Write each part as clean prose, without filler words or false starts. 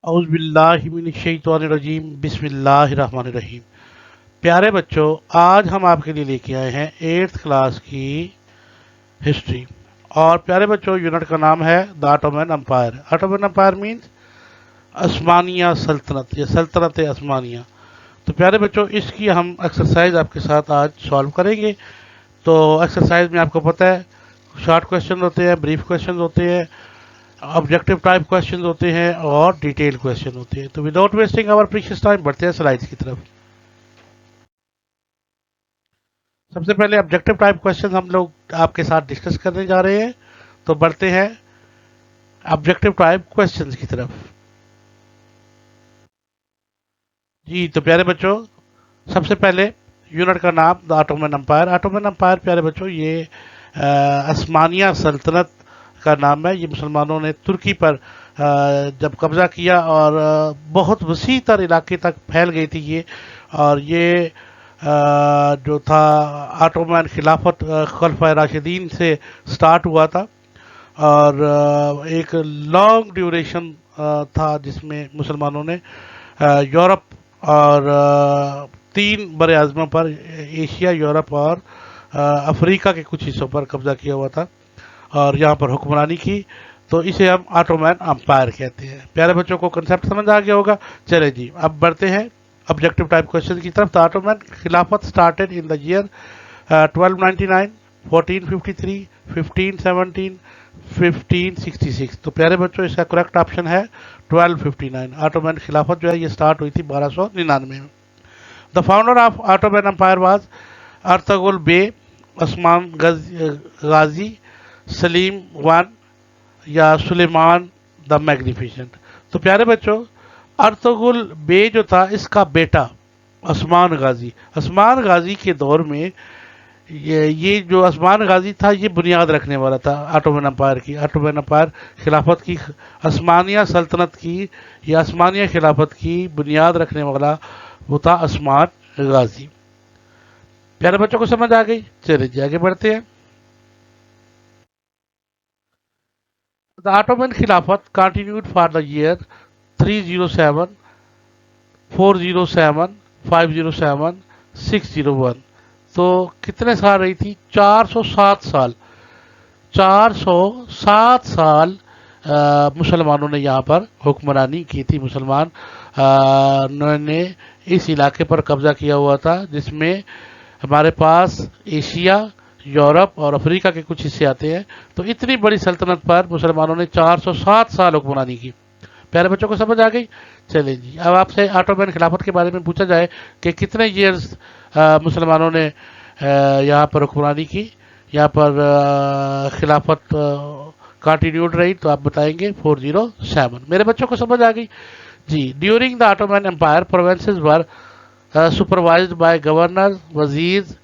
اعوذ باللہ من الشیطان الرجیم بسم اللہ الرحمن الرحیم. پیارے بچوں، آج ہم آپ کے لیے لے کے آئے ہیں 8th کلاس کی ہسٹری. اور پیارے بچوں، یونٹ کا نام ہے the Ottoman umpire. Ottoman empire means عثمانیہ سلطنت یا سلطنت عثمانیہ. تو پیارے بچوں، اس کی ہم ایکسرسائز آپ کے ساتھ آج سالو کریں گے. تو ایکسرسائز میں آپ کو پتہ ہے شارٹ کویشچن ہوتے ہیں، بریف کویشچن ہوتے ہیں، آبجیکٹیو ٹائپ کویشچن ہوتے ہیں اور ڈیٹیل کویشچن ہوتے ہیں. تو وداؤٹ ویسٹنگ آور پریشیس ٹائم بڑھتے ہیں سلائڈس کی طرف. سب سے پہلے آبجیکٹیو ٹائپ کویشچن ہم لوگ آپ کے ساتھ ڈسکس کرنے جا رہے ہیں. تو بڑھتے ہیں آبجیکٹیو ٹائپ کویشچن کی طرف. جی تو پیارے بچوں، سب سے پہلے یونٹ کا نام دا آٹومن امپائر. آٹومن امپائر پیارے بچوں یہ عثمانیہ سلطنت کا نام ہے. یہ مسلمانوں نے ترکی پر جب قبضہ کیا اور بہت وسیع تر علاقے تک پھیل گئی تھی یہ. اور یہ جو تھا آٹومن خلافت خلفۂ راشدین سے سٹارٹ ہوا تھا. اور ایک لانگ ڈیوریشن تھا جس میں مسلمانوں نے یورپ اور 3 بر اعظموں پر، ایشیا، یورپ اور افریقہ کے کچھ حصوں پر قبضہ کیا ہوا تھا اور یہاں پر حکمرانی کی. تو اسے ہم آٹومن امپائر کہتے ہیں. پیارے بچوں کو کنسیپٹ سمجھ آ گیا ہوگا. چلے جی اب بڑھتے ہیں آبجیکٹیو ٹائپ کویشچن کی طرف. آٹومن خلافت سٹارٹڈ ان دا ایئر 1299، 1453، 1517، 1566. تو پیارے بچوں اس کا کریکٹ آپشن ہے 1259. آٹومن خلافت جو ہے یہ سٹارٹ ہوئی تھی 1299 میں. The founder of Ottoman empire was Ertugrul Bey Osman Ghazi Saleem one یا سلیمان دا میگنیفیشنٹ. تو پیارے بچوں ارطغرل بے جو تھا اس کا بیٹا عثمان غازی کے دور میں یہ جو عثمان غازی تھا یہ بنیاد رکھنے والا تھا آٹومن امپائر کی. آٹومن امپائر خلافت کی، عثمانیہ سلطنت کی یا عثمانیہ خلافت کی بنیاد رکھنے والا وہ تھا عثمان غازی. پیارے بچوں کو سمجھ آ گئی. چلے جی آگے بڑھتے ہیں. The Ottoman Khilafat continued for the year 307، 407، 507، 601. تو کتنے سال رہی تھی؟ 407 سال. 407 سال مسلمانوں نے یہاں پر حکمرانی کی تھی. مسلمان نے اس علاقے پر قبضہ کیا ہوا تھا جس میں ہمارے پاس ایشیا، یورپ اور افریقہ کے کچھ حصے آتے ہیں. تو اتنی بڑی سلطنت پر مسلمانوں نے 407 سال حکمرانی کی. پیارے بچوں کو سمجھ آ گئی. چلیں جی اب آپ سے آٹومن خلافت کے بارے میں پوچھا جائے کہ کتنے ایئرز مسلمانوں نے یہاں پر حکمرانی کی، یہاں پر خلافت کنٹینیوڈ رہی، تو آپ بتائیں گے 407. میرے بچوں کو سمجھ آ گئی. جی during the Ottoman empire provinces were supervised by governor viziers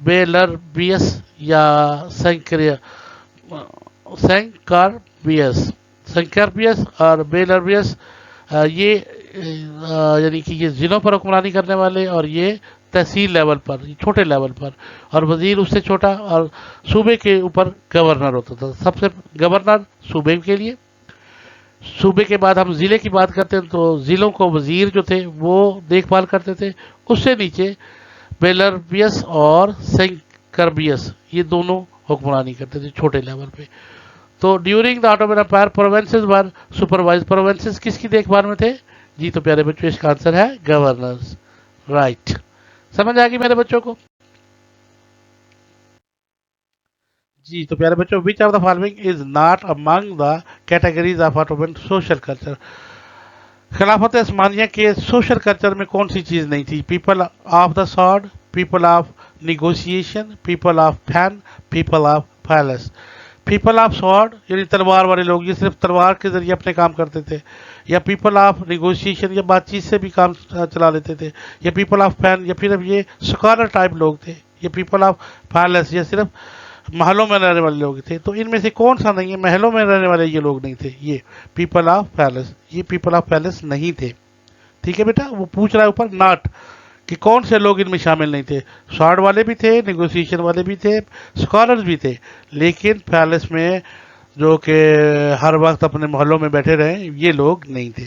beylerbeys یا سینکربیس اور بیلربیس. یہ یعنی کہ یہ ضلعوں پر حکمرانی کرنے والے، اور یہ تحصیل لیول پر، چھوٹے لیول پر، اور وزیر اس سے چھوٹا، اور صوبے کے اوپر گورنر ہوتا تھا. سب سے گورنر صوبے کے لیے، صوبے کے بعد ہم ضلع کی بات کرتے ہیں تو ضلعوں کو وزیر جو تھے وہ دیکھ بھال کرتے تھے. اس سے نیچے بیلربیس اور سینکربیس یہ دونوں حکمرانی کرتے تھے چھوٹے لیول پہ. تو during the Ottoman empire provinces were supervise. Provinces کس کی دیکھ بھال میں تھے؟ جی تو پیارے بچوں اس کا آنسر ہے گورنرز. رائٹ. سمجھ آ گئی میرے بچوں کو. جی تو پیارے بچوں which of the following is not Umang the categories of ottoman social culture. خلافت عثمانیہ کے سوشل کلچر میں کون سی چیز نہیں تھی؟ People of the sword, people of negotiation, people of pen, people of palace. People of sword یعنی تلوار والے لوگ، یہ صرف تلوار کے ذریعے اپنے کام کرتے تھے. یا پیپل آف نیگوشیشن یا بات چیت سے بھی کام چلا لیتے تھے. یا پیپل آف فین یا پھر اب یہ اسکالر ٹائپ لوگ تھے. یہ پیپل آف پیلس یہ صرف محلوں میں رہنے والے لوگ تھے. تو ان میں سے کون سا نہیں ہے؟ محلوں میں رہنے والے یہ لوگ نہیں تھے. یہ پیپل آف پیلس، یہ پیپل آف پیلس نہیں تھے. ٹھیک ہے بیٹا، وہ پوچھ رہا ہے اوپر ناٹ کہ کون سے لوگ ان میں شامل نہیں تھے. سارڈ والے بھی تھے، نیگوسیشن والے بھی تھے، اسکالرز بھی تھے، لیکن پیلس میں جو کہ ہر وقت اپنے محلوں میں بیٹھے رہے یہ لوگ نہیں تھے.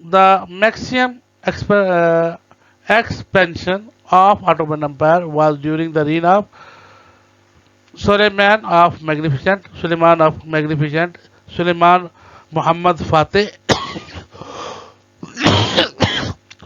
The maximum expansion of Ottoman Empire was during the reign of Suleiman of Magnificent, Suleiman Muhammad Fateh,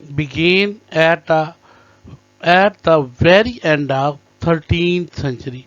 began at the very end of 13th century,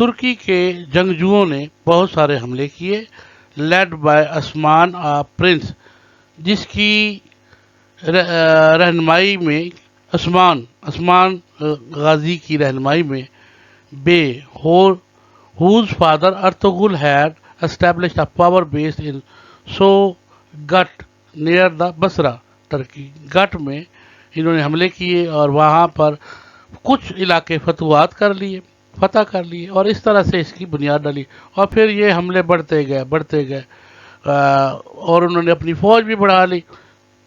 ترکی کے جنگجوؤں نے بہت سارے حملے کیے، لیڈ بائی عثمان پرنس، جس کی رہنمائی میں عثمان غازی کی رہنمائی میں بے whose father Ertugrul had established a power base in Gut near the Basra, ترکی گٹ میں انہوں نے حملے کیے اور وہاں پر کچھ علاقے فتوحات فتح کر لیے اور اس طرح سے اس کی بنیاد ڈالی، اور پھر یہ حملے بڑھتے گئے اور انہوں نے اپنی فوج بھی بڑھا لی،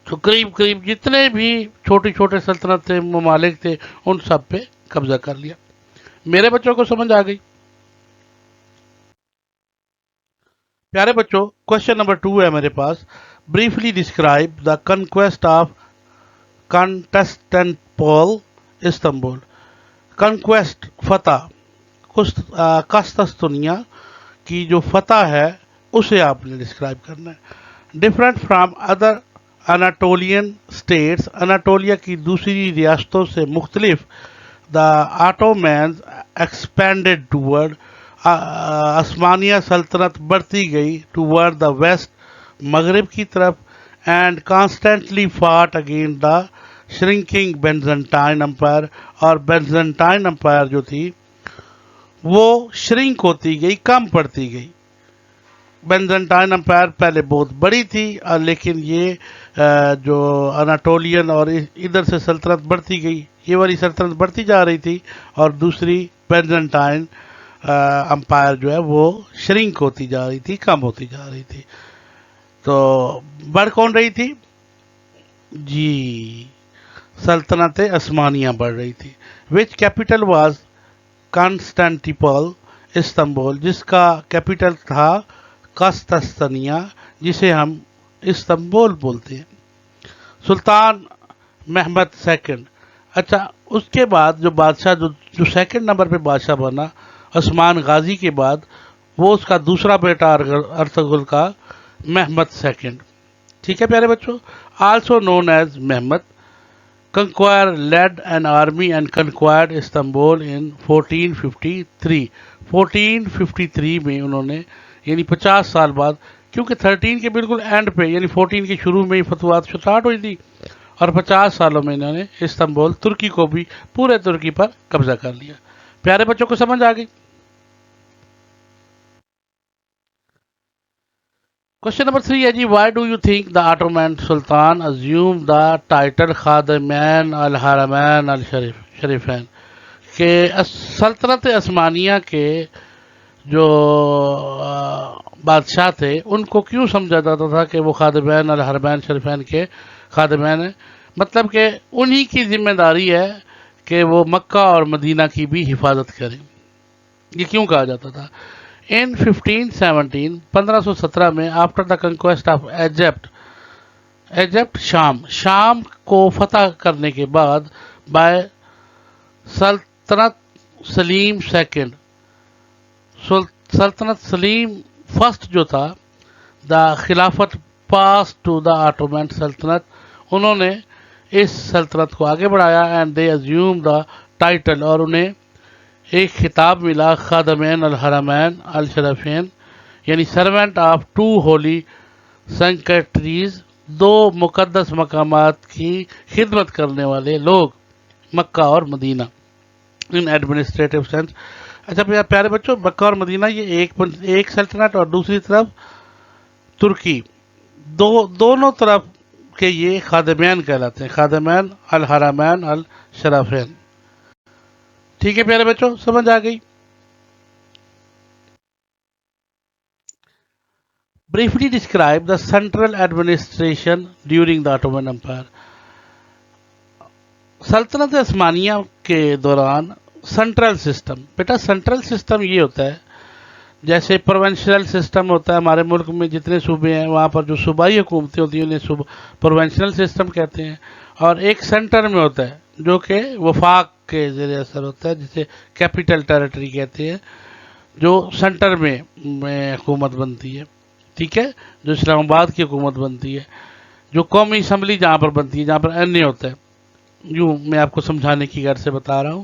تو قریب جتنے بھی چھوٹے سلطنت تھے، ممالک تھے، ان سب پہ قبضہ کر لیا۔ میرے بچوں کو سمجھ آ گئی؟ پیارے بچوں، کوشچن نمبر 2 ہے میرے پاس، briefly describe the conquest of Constantinople Istanbul. Conquest فتح، قسطنطنیہ کی جو فتح ہے اسے آپ نے ڈسکرائب کرنا ہے۔ ڈفرینٹ فرام ادر اناٹولین اسٹیٹس، اناٹولیا کی دوسری ریاستوں سے مختلف، دا آٹومینز ایکسپینڈیڈ ٹوورڈ، عثمانیہ سلطنت بڑھتی گئی ٹوورڈ دا ویسٹ، مغرب کی طرف، and constantly fought again the shrinking Byzantine empire, اور بیزنٹائن امپائر جو تھی وہ شرنک ہوتی گئی، کم پڑتی گئی۔ بیزنٹائن امپائر پہلے بہت بڑی تھی، لیکن یہ جو اناٹولین اور ادھر سے سلطنت بڑھتی گئی، یہ والی سلطنت بڑھتی جا رہی تھی، اور دوسری بیزنٹائن امپائر جو ہے وہ شرنک ہوتی جا رہی تھی، کم ہوتی جا رہی تھی۔ تو بڑھ کون رہی تھی؟ جی، سلطنت عثمانیہ بڑھ رہی تھی۔ وچ کیپٹل واز کانسٹینٹنوپل استنبول، جس کا کیپٹل تھا قسطنطنیہ، جسے ہم استنبول بولتے ہیں۔ سلطان محمد سیکنڈ، اچھا اس کے بعد جو بادشاہ جو سیکنڈ نمبر پہ بادشاہ بنا عثمان غازی کے بعد، وہ اس کا دوسرا بیٹا ارطغرل کا محمد سیکنڈ، ٹھیک ہے پیارے بچوں، also known as Muhammad, conqueror led an army and conquered Istanbul in 1453۔ 1453 میں انہوں نے، یعنی 50 سال بعد، کیونکہ 13 کے بالکل اینڈ پہ، یعنی 14 کے شروع میں ہی فتوحات سٹارٹ ہوئی تھی، اور 50 سالوں میں انہوں نے استنبول، ترکی کو بھی، پورے ترکی پر قبضہ کر لیا۔ پیارے بچوں کو سمجھ آ گئی؟ کوشچن نمبر 3 ہے جی، why do you think the Ottoman sultan assume the title خادمین الحرمین الشریفین، کہ سلطنت عثمانیہ کے جو بادشاہ تھے ان کو کیوں سمجھا جاتا تھا کہ وہ خادمین الحرمین شریفین کے خادمین ہیں؟ مطلب کہ انہی کی ذمہ داری ہے کہ وہ مکہ اور مدینہ کی بھی حفاظت کریں، یہ کیوں کہا جاتا تھا؟ ان 1517 میں، after the conquest of Egypt شام کو فتح کرنے کے بعد، بائی سلطنت سلیم سیکنڈ، سلطنت سلیم فرسٹ جو تھا، دا خلافت پاس ٹو دا آٹومین سلطنت، انہوں نے اس سلطنت کو آگے بڑھایا، and they assume the title, اور انہیں ایک خطاب ملا، خادمین الحرمین الشریفین، یعنی سروینٹ آف 2 ہولی سینکٹریز، 2 مقدس مقامات کی خدمت کرنے والے لوگ، مکہ اور مدینہ، ان ایڈمنسٹریٹو سینس۔ اچھا پیارے بچوں، مکہ اور مدینہ یہ ایک سلطنت، اور دوسری طرف ترکی، دونوں طرف کے یہ خادمین کہلاتے ہیں، خادمین الحرمین الشریفین، ٹھیک ہے پیارے بچوں، سمجھ آ گئی؟ Briefly describe the central administration during the Ottoman empire. سلطنت عثمانیہ کے دوران سینٹرل سسٹم، بیٹا سینٹرل سسٹم یہ ہوتا ہے جیسے پروونشنل سسٹم ہوتا ہے ہمارے ملک میں، جتنے صوبے ہیں وہاں پر جو صوبائی حکومتیں ہوتی ہیں انہیں پروونشنل سسٹم کہتے ہیں، اور ایک سینٹر میں ہوتا ہے جو کہ وفاق کے زیر اثر ہوتا ہے، جسے کیپٹل ٹیریٹری کہتے ہیں، جو سینٹر میں حکومت بنتی ہے، ٹھیک ہے، جو اسلام آباد کی حکومت بنتی ہے، جو قومی اسمبلی جہاں پر بنتی ہے، جہاں پر این اے ہوتا ہے، یوں میں آپ کو سمجھانے کی غرض سے بتا رہا ہوں۔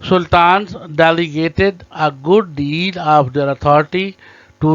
sultans delegated a good deal of their authority to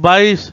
22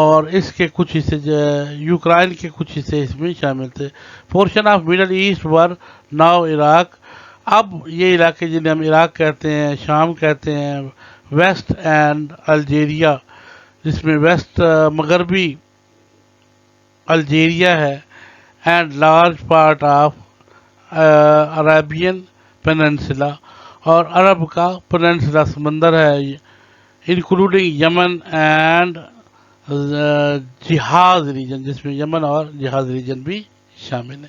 اور اس کے کچھ حصے یوکرائن کے کچھ حصے اس میں شامل تھے. Portion of Middle East or now Iraq. اب یہ علاقے جنہیں ہم عراق کہتے ہیں، شام کہتے ہیں، ویسٹ اینڈ الجیریا، جس میں ویسٹ مغربی الجیریا ہے، and large part of Arabian peninsula, اور عرب کا پیننسلا سمندر ہے، including Yemen and Hejaz region, جس میں یمن اور جہاز ریجن بھی شامل ہے.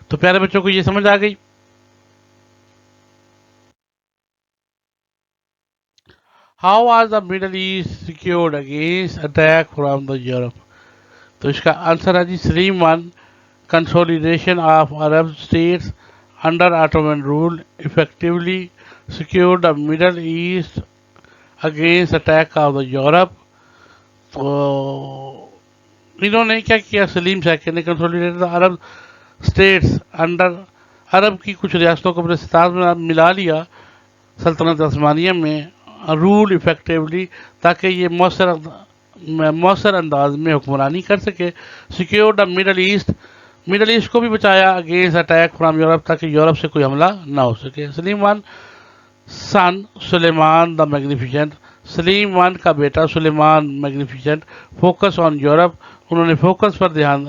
تو پیارے بچوں کو یہ سمجھ آ گئی. How was the Middle East secured against attack from the Europe? تو اس کا آنسر ہے جی Selim one. Consolidation of Arab states under Ottoman rule effectively secured the Middle East against attack of the Europe. تو انہوں نے کیا کیا؟ سلیم سیکنڈ نے کنسولیڈیٹ عرب اسٹیٹس انڈر، عرب کی کچھ ریاستوں کو اپنے ستار میں ملا لیا سلطنت عثمانیہ میں، رول افیکٹولی، تاکہ یہ مؤثر انداز میں حکمرانی کر سکے. Secure the Middle East, Middle East کو بھی بچایا اگینسٹ اٹیک فرام یورپ، تاکہ یورپ سے کوئی حملہ نہ ہو سکے. Selim one son Suleiman the Magnificent, Selim one کا بیٹا Suleiman Magnificent focus on Europe, انہوں نے فوکس پر دھیان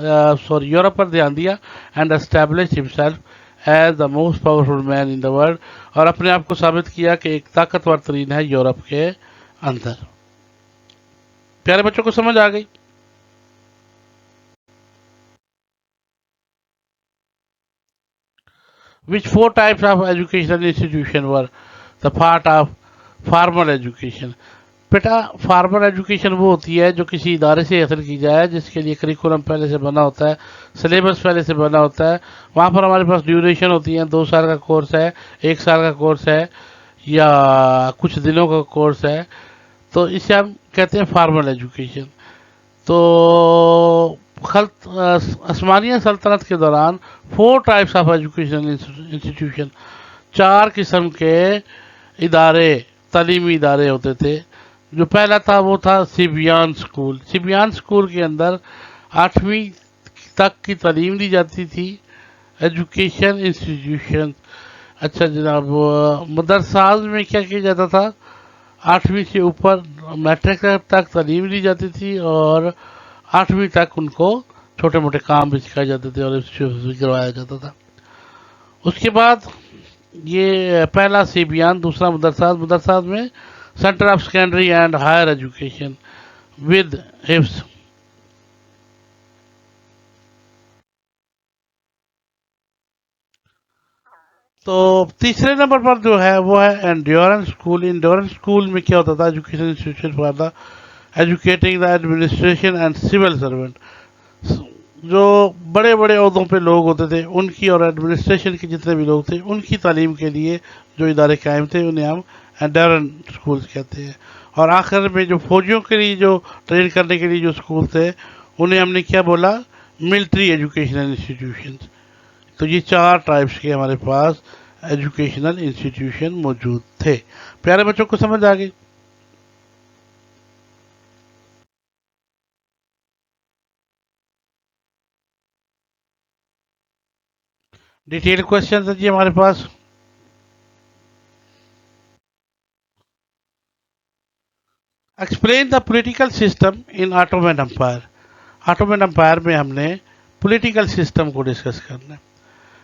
یورپ پر دھیان دیا، and establish himself as the most powerful man in the world, اور اپنے آپ کو ثابت کیا کہ ایک طاقتور ترین ہے یورپ کے اندر. پیارے بچوں کو سمجھ آ گئی. Which four types of educational institution were the part of formal education؟ Beta formal education وہ ہوتی ہے جو کسی ادارے سے حاصل کی جائے، جس کے لیے کریکولم پہلے سے بنا ہوتا ہے، سلیبس پہلے سے بنا ہوتا ہے. وہاں پر ہمارے پاس ڈیوریشن ہوتی ہے، 2 سال کا کورس ہے، 1 سال کا کورس ہے، یا کچھ دنوں کا کورس ہے. تو اسے ہم کہتے ہیں فارمل ایجوکیشن. تو عثمانیہ سلطنت کے دوران 4 ٹائپس آف ایجوکیشن انسٹیٹیوشن، 4 قسم کے ادارے، تعلیمی ادارے ہوتے تھے. جو پہلا تھا وہ تھا سیبیان اسکول. سیبیان اسکول کے اندر 8ویں تک کی تعلیم دی جاتی تھی. ایجوکیشن انسٹیٹیوشن، اچھا جناب، مدرساز میں کیا کیا جاتا تھا؟ 8ویں سے اوپر میٹرک تک تعلیم دی جاتی تھی، اور 8ویں تک ان کو چھوٹے موٹے کام بھی سکھائے جاتے تھے اور بھی کروایا جاتا تھا. اس کے بعد یہ پہلا سیبیان، دوسرا مدرسات. مدرسات میں centre of secondary and higher education with حفظ. تو تیسرے نمبر پر جو ہے وہ ہے انڈیورنس اسکول. انڈیورنس اسکول میں کیا ہوتا تھا؟ Education institution for the educating the administration and civil servant. جو بڑے بڑے عہدوں پہ لوگ ہوتے تھے ان کی، اور ایڈمنسٹریشن کے جتنے بھی لوگ تھے ان کی تعلیم کے لیے جو ادارے قائم تھے انہیں ہم انڈیورنس اسکولس کہتے ہیں. اور آخر میں جو فوجیوں کے لیے جو ٹرین کرنے کے لیے جو اسکول تھے انہیں ہم نے کیا بولا؟ Military educational institutions. تو یہ 4 ٹائپس کے ہمارے پاس ایجوکیشنل انسٹیٹیوشن موجود تھے. پیارے بچوں کو سمجھ آ گئی. ڈیٹیل کوشچن ہے جی ہمارے پاس. Explain the political system in Ottoman umpire. Ottoman Empire میں ہم نے پولیٹیکل سسٹم کو ڈسکس کرنا ہے.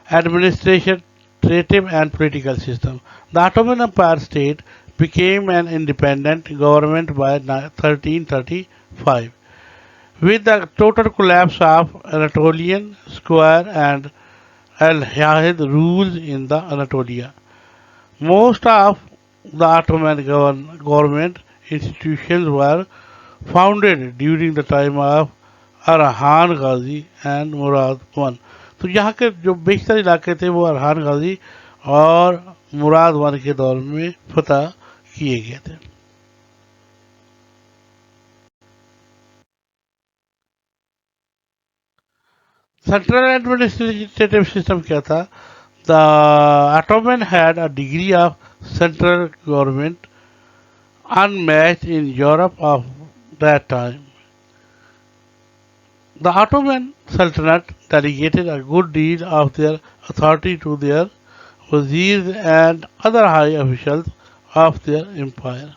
Administrative and political system. The Ottoman Empire state became an independent government by 1335. With the total collapse of Anatolian Square and Al-Hahid rules in the Anatolia. Most of the Ottoman government institutions were founded during the time of Orhan Ghazi and Murad one. تو یہاں کے جو بیشتر علاقے تھے وہ ارحان غازی اور مراد one کے دور میں فتح کیے گئے تھے. سینٹرل ایڈمنسٹریٹو سسٹم کیا تھا؟ The Ottoman head a degree of central government unmatched in Europe of that time. The Ottoman Sultanate delegated a good deal of their authority to their wazirs and other high officials of their empire.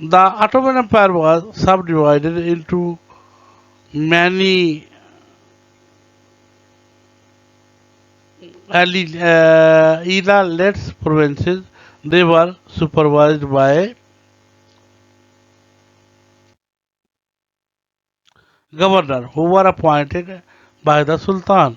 The Ottoman Empire was subdivided into many early provinces. They were supervised by governor who were appointed by the Sultan,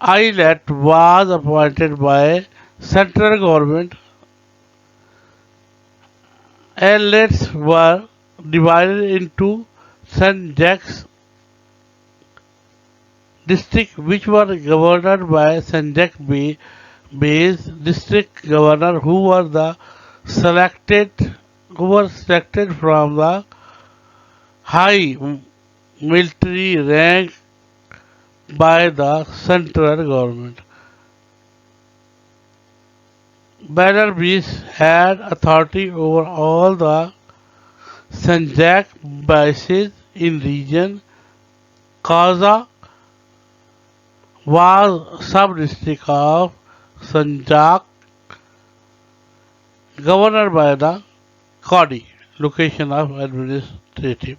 islet was appointed by central government. Islets were divided into Sanjaks district, which were governed by Sanjak Bey's district governor, who were selected from the high military rank by the central government. Belarus had authority over all the Sanjak bases in region. Kaza was sub-district of Sanjak, governed by the Qadi, location of administrative.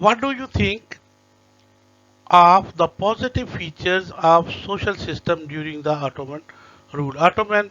What do you think of the positive features of social system during the Ottoman rule? Ottoman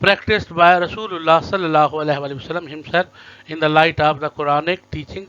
practiced by Rasulullah sallallahu alaihi wasallam himself in the light of the Quranic teachings.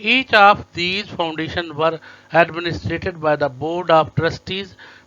Each of these foundations were administrated by the board of trustees.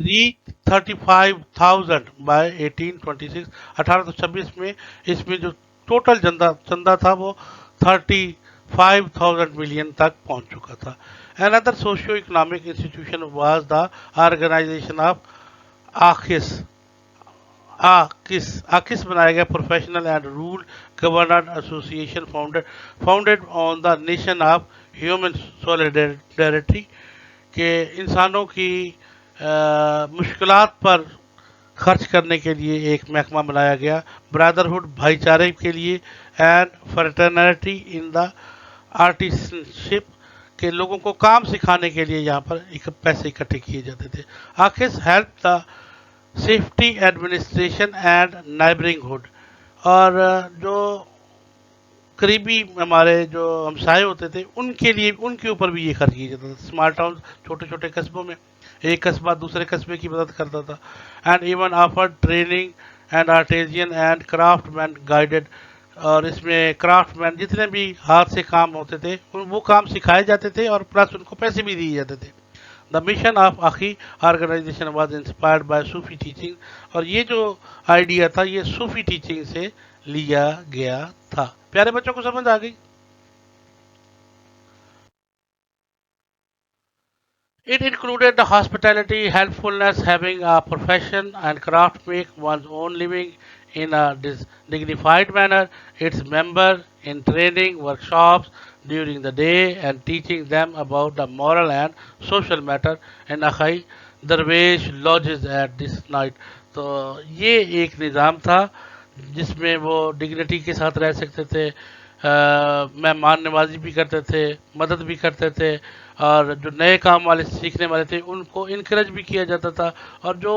Reach 35,000 by 1826. 1826 میں اس میں جو total چندہ تھا وہ 35,000 million تک پہنچ چکا تھا. Another socio-economic institution was the organization of آخس. آکس بنایا گیا professional and rule governor association founded on the nation of human solidarity کہ انسانوں کی مشکلات پر خرچ کرنے کے لیے ایک محکمہ بنایا گیا. برادرہڈ بھائی چارے کے لیے اینڈ فرٹرنیٹی ان دا آرٹیسنشپ کہ لوگوں کو کام سکھانے کے لیے یہاں پر پیسے اکٹھے کیے جاتے تھے. آکس help the safety administration and neighbourhood اور جو قریبی ہمارے جو ہمسائے ہوتے تھے ان کے لیے ان کے اوپر بھی یہ خرچ کیا جاتا تھا. اسمال ٹاؤن چھوٹے چھوٹے قصبوں میں ایک قصبہ دوسرے قصبے کی مدد کرتا تھا. And even offer training and artisan and craftsmen guided اور اس میں کرافٹ مین جتنے بھی ہاتھ سے کام ہوتے تھے وہ کام سکھائے جاتے تھے اور پلس ان کو پیسے بھی دیے جاتے تھے. دا مشن آف آخی organization was inspired by Sufi teaching اور یہ جو آئیڈیا تھا یہ صوفی ٹیچنگ سے لیا گیا تھا. پیارے بچوں کو سمجھ آ گئی؟ It included the hospitality, helpfulness, having a profession, and craft make one's own living in a dignified manner. Its members in training workshops during the day and teaching them about the moral and social matter. And Akhai Darwesh lodges at this night. تو یہ ایک نظام تھا جس میں وہ dignity کے ساتھ رہ سکتے تھے، مہمان نوازی بھی کرتے تھے، مدد بھی کرتے تھے اور جو نئے کام والے سیکھنے والے تھے ان کو انکریج بھی کیا جاتا تھا اور جو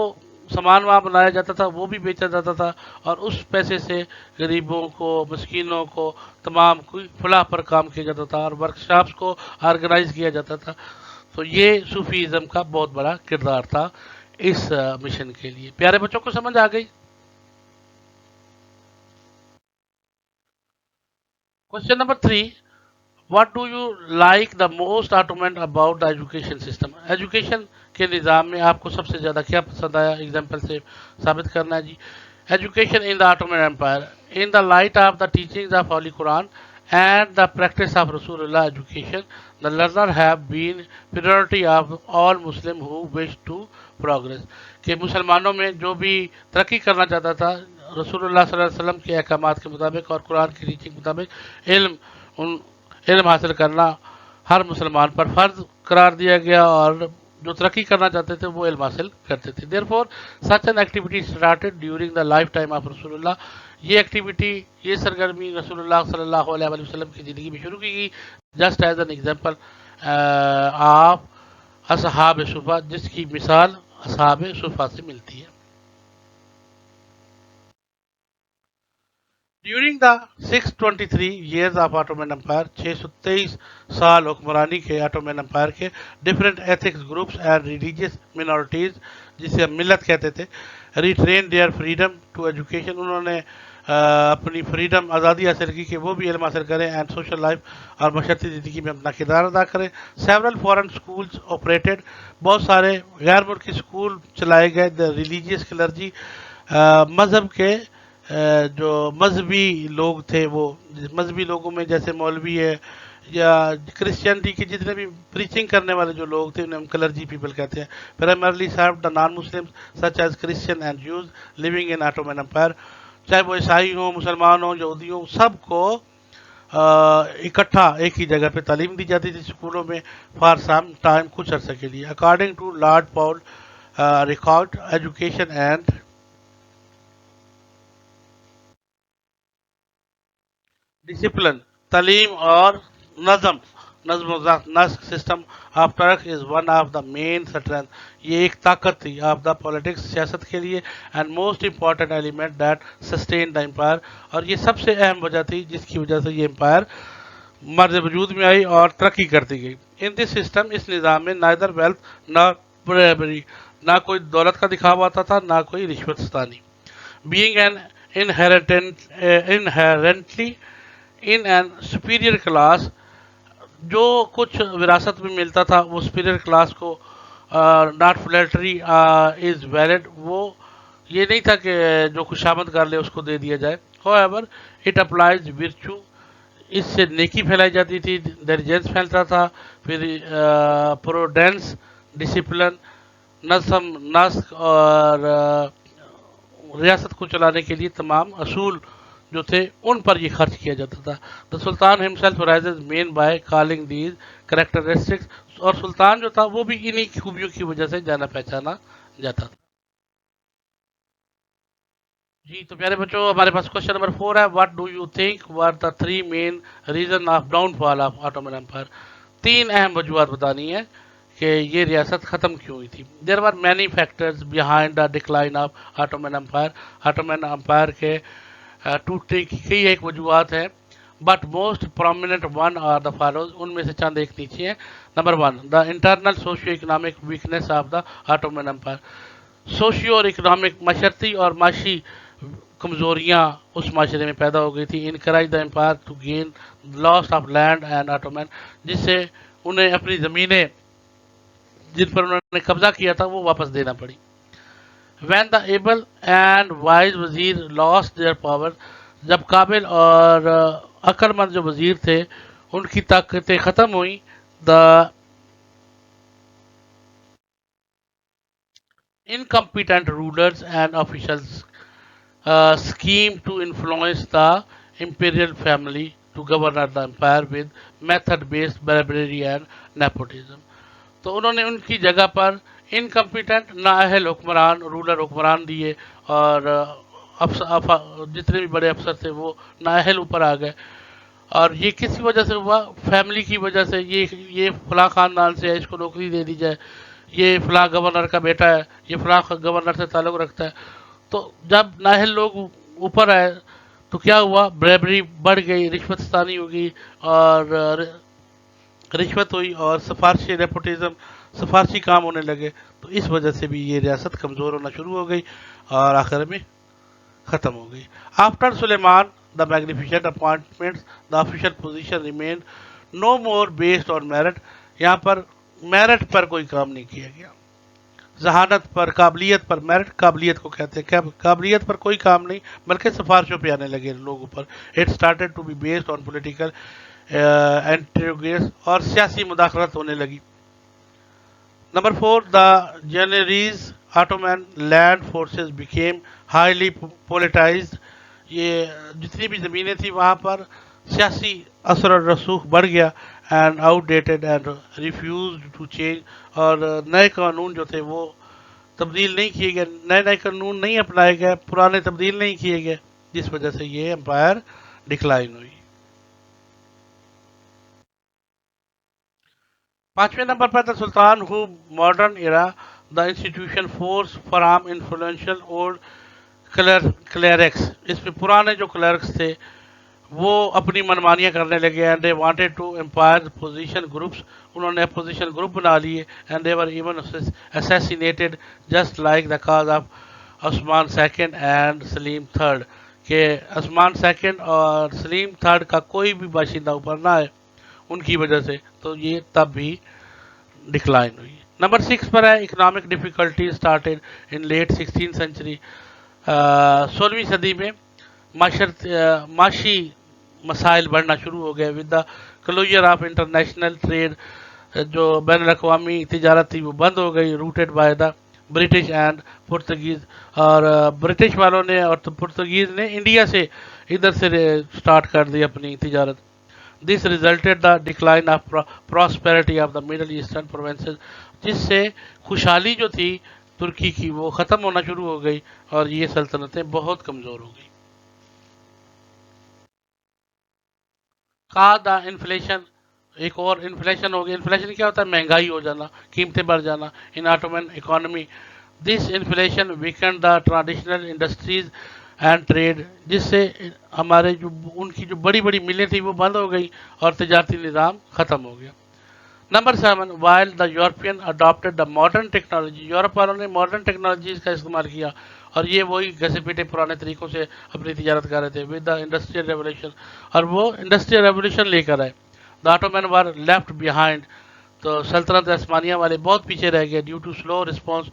سامان وہاں بنایا جاتا تھا وہ بھی بیچا جاتا تھا اور اس پیسے سے غریبوں کو مسکینوں کو تمام کوئی فلاح پر کام کیا جاتا تھا اور ورکشاپس کو آرگنائز کیا جاتا تھا. تو یہ صوفیزم کا بہت بڑا کردار تھا اس مشن کے لیے. پیارے بچوں کو سمجھ آ گئی؟ Question number 3. What do you like the most Ottoman about the education system? Education کے نظام میں آپ کو سب سے زیادہ کیا پسند آیا؟ اگزامپل سے ثابت کرنا ہے جی. Education in the Ottoman Empire. In the light of the teachings of Holy Quran and the practice of Rasulullah education, the learner have been priority of all Muslim who wish to progress. کہ مسلمانوں میں جو بھی ترقی کرنا چاہتا تھا رسول اللہ صلی اللہ علیہ وسلم کے احکامات کے مطابق اور قرآن کی ٹیچنگ کے مطابق ان علم حاصل کرنا ہر مسلمان پر فرض قرار دیا گیا اور جو ترقی کرنا چاہتے تھے وہ علم حاصل کرتے تھے. Therefore, such an activity started during the lifetime of رسول اللہ. یہ ایکٹیویٹی یہ سرگرمی رسول اللہ صلی اللہ علیہ وآلہ وسلم کی زندگی میں شروع کی گئی. Just as an example of اصحاب صفا جس کی مثال اصحاب صفا سے ملتی ہے. During the 623 years of Ottoman Empire 623 سال حکمرانی کے Ottoman Empire کے different ethics groups and religious minorities جسے ہم ملت کہتے تھے ریٹرین دیئر فریڈم ٹو ایجوکیشن. انہوں نے اپنی فریڈم آزادی حاصل کی کہ وہ بھی علم حاصل کریں اینڈ سوشل لائف اور معاشرتی زندگی میں اپنا کردار ادا کریں. سیورل فورن اسکولس آپریٹڈ بہت سارے غیر ملکی اسکول چلائے گئے. دا ریلیجیس کلرجی مذہب کے جو مذہبی لوگ تھے وہ مذہبی لوگوں میں جیسے مولوی ہے یا کرسچینٹی کے جتنے بھی پریچنگ کرنے والے جو لوگ تھے انہیں ہم کلرجی پیپل کہتے ہیں. Primarily serve the non Muslim such as Christian and Jews living in Ottoman Empire. چاہے وہ عیسائی ہوں مسلمان ہوں یہودی ہوں سب کو اکٹھا ایک ہی جگہ پہ تعلیم دی جاتی تھی اسکولوں میں فار سم ٹائم کچھ عرصے کے لیے. According to Lord Powell record education and discipline تعلیم اور نظم و ضبط نسق system of Turk is one of the main strength. یہ ایک طاقت تھی آف دا پالیٹکس سیاست کے لیے and most important element that sustain the empire. اور یہ سب سے اہم وجہ تھی جس کی وجہ سے یہ امپائر مرد وجود میں آئی اور ترقی کرتی گئی. ان دس سسٹم اس نظام میں نائدر ویلتھ نہ بربری نہ کوئی دولت کا دکھاوا آتا تھا نہ کوئی رشوت ستانی. Being an inherently in an superior class جو کچھ وراثت میں ملتا تھا وہ سپیریئر کلاس کو ناٹ فلیٹری از ویلڈ، وہ یہ نہیں تھا کہ جو خوشامد کر لے اس کو دے دیا جائے. however اٹ اپلائز ورچو، اس سے نیکی پھیلائی جاتی تھی، ڈیلیجنس پھیلتا تھا، پھر پروڈینس، ڈسپلن، نظم نسق اور ریاست کو چلانے کے لیے تمام اصول جو تھے ان پر یہ خرچ کیا جاتا تھا. The sultan himself raises men by calling these characteristics, اور سلطان جو تھا وہ بھی انہی خوبیوں کی وجہ سے جانا پہچانا جاتا تھا. جی تو پیارے بچوں، ہمارے پاس کوشچن نمبر 4 ہے. What do you think were the 3 main reason of downfall of Ottoman empire? تین اہم وجوہات بتانی ہے کہ یہ ریاست ختم کیوں ہوئی تھی. There are many factors behind the decline of Ottoman umpire. Ottoman Empire کے ٹوٹنے کی کئی ایک وجوہات ہیں، but most prominent one are the follows, ان میں سے چند ایک نیچے ہیں. Number 1، the internal socio economic weakness of the Ottoman Empire. Socio اور اکنامک، معاشرتی اور معاشی کمزوریاں اس معاشرے میں پیدا ہو گئی تھی. Encourage the empire to gain loss of land and Ottoman, جس سے انہیں اپنی زمینیں جن پر انہوں نے قبضہ کیا تھا وہ واپس دینا پڑی. When the able and wise وزیر لاس دیئر پاور، جب قابل اور عقل مند جو وزیر تھے ان کی طاقتیں ختم ہوئیں. دا incompetent rulers and officials scheme to influence the imperial family to govern the empire with method-based bribery and nepotism. تو انہوں نے ان کی جگہ پر انکمپیٹنٹ نااہل حکمران، رولر حکمران دیے، اور جتنے بھی بڑے افسر تھے وہ نااہل اوپر آ گئے. اور یہ کس وجہ سے ہوا؟ فیملی کی وجہ سے. یہ فلاں خاندان سے ہے، اس کو نوکری دے دی جائے، یہ فلاں گورنر کا بیٹا ہے، یہ فلاں گورنر سے تعلق رکھتا ہے. تو جب نااہل لوگ اوپر آئے تو کیا ہوا؟ بریبری بڑھ گئی، رشوت ستانی ہوگی، اور رشوت ہوئی، اور سفارشی نیپوٹزم، سفارشی کام ہونے لگے. تو اس وجہ سے بھی یہ ریاست کمزور ہونا شروع ہو گئی اور آخر میں ختم ہو گئی. After Suleiman the magnificent appointments the official position remained no more based on merit. یہاں پر میرٹ پر کوئی کام نہیں کیا گیا، ذہانت پر، قابلیت پر. میرٹ قابلیت کو کہتے ہیں، قابلیت پر کوئی کام نہیں بلکہ سفارشوں پہ آنے لگے لوگوں پر. It started to be based on political interests, اور سیاسی مداخلت ہونے لگی. Number 4، the janissaries Ottoman land forces became highly politicised. یہ جتنی بھی زمینیں تھیں وہاں پر سیاسی اثر و رسوخ بڑھ گیا. And outdated and refused to change, اور نئے قانون جو تھے وہ تبدیل نہیں کیے گئے، نئے نئے قانون نہیں اپنائے گئے، پرانے تبدیل نہیں کیے گئے، جس وجہ سے یہ امپائر ڈکلائن ہوئی. 5ویں نمبر پر the sultan who modern era the institution force from influential old clerics. اس میں پرانے جو کلرکس تھے وہ اپنی منمانیاں کرنے لگے. And they wanted to empire position groups, انہوں نے اپوزیشن گروپ بنا لیے. And they were even assassinated just like the cause of Osman second and Selim third, کہ عثمان سیکنڈ اور سلیم تھرڈ کا کوئی بھی باشندہ اوپر نہ آئے ان کی وجہ سے. تو یہ تب بھی ڈکلائن ہوئی. نمبر 6 پر ہے economic difficulty started in late 16 century. 16ویں صدی میں معاشی مسائل بڑھنا شروع ہو گئے. With the closure of international trade, جو بین الاقوامی تجارت تھی وہ بند ہو گئی. Routed by the British and Portuguese, اور برٹش والوں نے اور پرتگیز نے انڈیا سے ادھر سے سٹارٹ کر دی اپنی تجارت. This resulted the decline of prosperity of the Middle Eastern provinces, جس سے خوشحالی جو تھی ترکی کی وہ ختم ہونا شروع ہو گئی اور یہ سلطنتیں بہت کمزور ہو گئی. دا انفلیشن، ایک اور انفلیشن ہو گیا. انفلیشن کیا ہوتا ہے؟ مہنگائی ہو جانا، قیمتیں بڑھ جانا. In Ottoman economy this inflation weakened the traditional industries and trade, جس سے ہمارے جو ان کی جو بڑی بڑی ملیں تھیں وہ بند ہو گئی اور تجارتی نظام ختم ہو گیا. Number 7، while the European adapted the modern technology, یورپ والوں نے ماڈرن ٹیکنالوجیز کا استعمال کیا اور یہ وہی گھسے پیٹے پرانے طریقوں سے اپنی تجارت کر رہے تھے. ود دا انڈسٹریل ریولیوشن، اور وہ انڈسٹریل ریولیوشن لے کر آئے. دا آٹومین وار لیفٹ بیہائنڈ تو سلطنت عثمانیہ والے بہت پیچھے رہ گئے due to slow response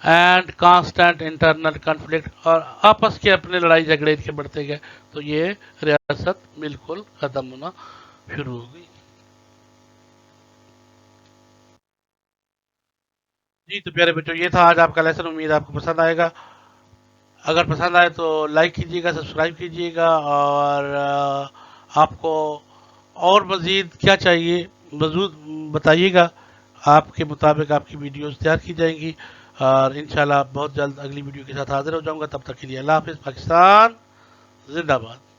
and constant internal conflict, اور آپس کے اپنے لڑائی جھگڑے کے بڑھتے گئے، تو یہ ریاست بالکل ختم ہونا شروع ہو گئی۔ جی تو پیارے بچوں، یہ تھا آج آپ کا لیسن، امید آپ کو پسند آئے گا۔ اگر پسند آئے تو لائک کیجیے گا، سبسکرائب کیجیے گا، اور آپ کو اور مزید کیا چاہیے مزید بتائیے گا، آپ کے مطابق آپ کی ویڈیوز تیار کی جائیں گی، اور انشاءاللہ بہت جلد اگلی ویڈیو کے ساتھ حاضر ہو جاؤں گا۔ تب تک کے لیے اللہ حافظ، پاکستان زندہ باد۔